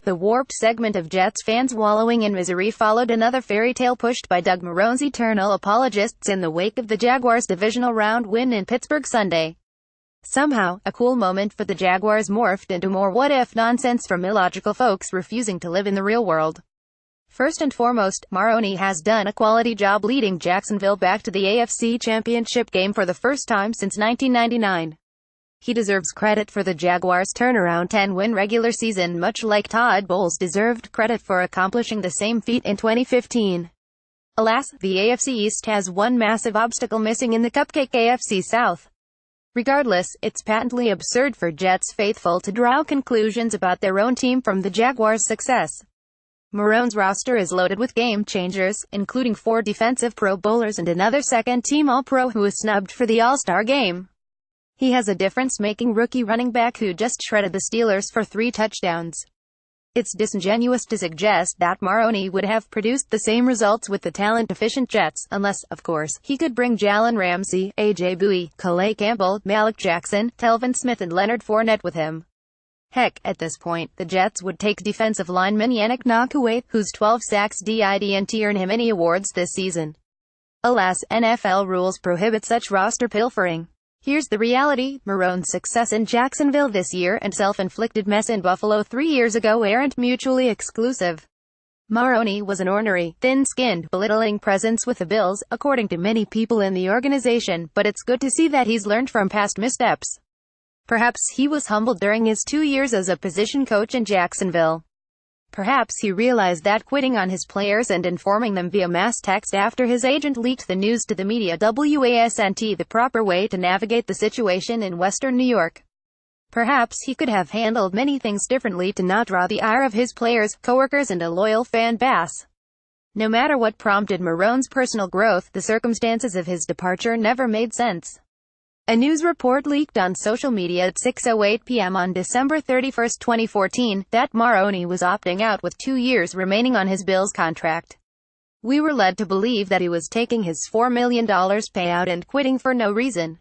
The warped segment of Jets fans wallowing in misery followed another fairy tale pushed by Doug Marrone's eternal apologists in the wake of the Jaguars' divisional round win in Pittsburgh Sunday. Somehow, a cool moment for the Jaguars morphed into more what-if nonsense from illogical folks refusing to live in the real world. First and foremost, Marrone has done a quality job leading Jacksonville back to the AFC Championship game for the first time since 1999. He deserves credit for the Jaguars' turnaround 10-win regular season, much like Todd Bowles deserved credit for accomplishing the same feat in 2015. Alas, the AFC East has one massive obstacle missing in the cupcake AFC South. Regardless, it's patently absurd for Jets faithful to draw conclusions about their own team from the Jaguars' success. Marrone's roster is loaded with game-changers, including 4 defensive Pro Bowlers and another second-team All-Pro who was snubbed for the All-Star game. He has a difference-making rookie running back who just shredded the Steelers for 3 touchdowns. It's disingenuous to suggest that Marrone would have produced the same results with the talent-efficient Jets, unless, of course, he could bring Jalen Ramsey, A.J. Bowie, Calais Campbell, Malik Jackson, Telvin Smith and Leonard Fournette with him. Heck, at this point, the Jets would take defensive lineman Yannick Ngakoue, whose 12 sacks didn't earn him any awards this season. Alas, NFL rules prohibit such roster pilfering. Here's the reality: Marrone's success in Jacksonville this year and self-inflicted mess in Buffalo 3 years ago aren't mutually exclusive. Marrone was an ornery, thin-skinned, belittling presence with the Bills, according to many people in the organization, but it's good to see that he's learned from past missteps. Perhaps he was humbled during his 2 years as a position coach in Jacksonville. Perhaps he realized that quitting on his players and informing them via mass text after his agent leaked the news to the media wasn't the proper way to navigate the situation in Western New York. Perhaps he could have handled many things differently to not draw the ire of his players, coworkers and a loyal fan base. No matter what prompted Marrone's personal growth, the circumstances of his departure never made sense. A news report leaked on social media at 6:08 p.m. on December 31, 2014, that Marrone was opting out with 2 years remaining on his Bills contract. We were led to believe that he was taking his $4 million payout and quitting for no reason.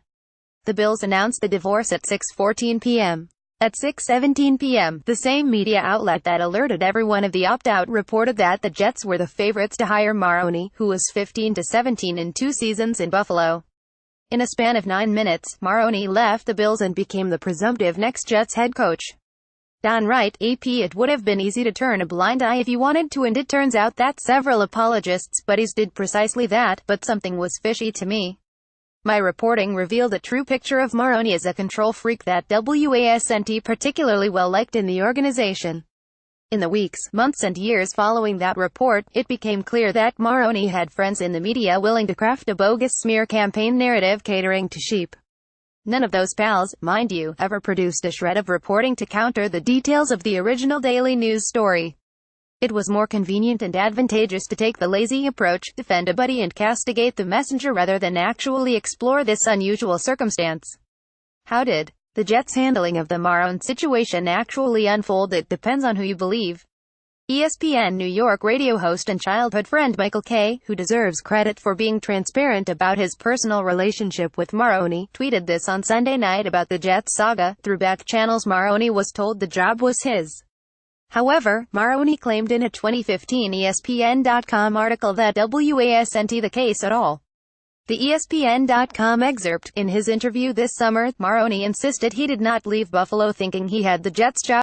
The Bills announced the divorce at 6:14 p.m. At 6:17 p.m., the same media outlet that alerted everyone of the opt-out reported that the Jets were the favorites to hire Marrone, who was 15-17 in 2 seasons in Buffalo. In a span of 9 minutes, Marrone left the Bills and became the presumptive next Jets head coach. Downright AP, it would have been easy to turn a blind eye if you wanted to, and it turns out that several apologists' buddies did precisely that, but something was fishy to me. My reporting revealed a true picture of Marrone as a control freak that wasn't particularly well liked in the organization. In the weeks, months and years following that report, it became clear that Marrone had friends in the media willing to craft a bogus smear campaign narrative catering to sheep. None of those pals, mind you, ever produced a shred of reporting to counter the details of the original daily news story. It was more convenient and advantageous to take the lazy approach, defend a buddy and castigate the messenger rather than actually explore this unusual circumstance. How did the Jets' handling of the Marrone situation actually unfold? It depends on who you believe. ESPN New York radio host and childhood friend Michael Kay, who deserves credit for being transparent about his personal relationship with Marrone, tweeted this on Sunday night about the Jets saga. Through back channels, Marrone was told the job was his. However, Marrone claimed in a 2015 ESPN.com article that wasn't the case at all. The ESPN.com excerpt: in his interview this summer, Marrone insisted he did not leave Buffalo thinking he had the Jets' job.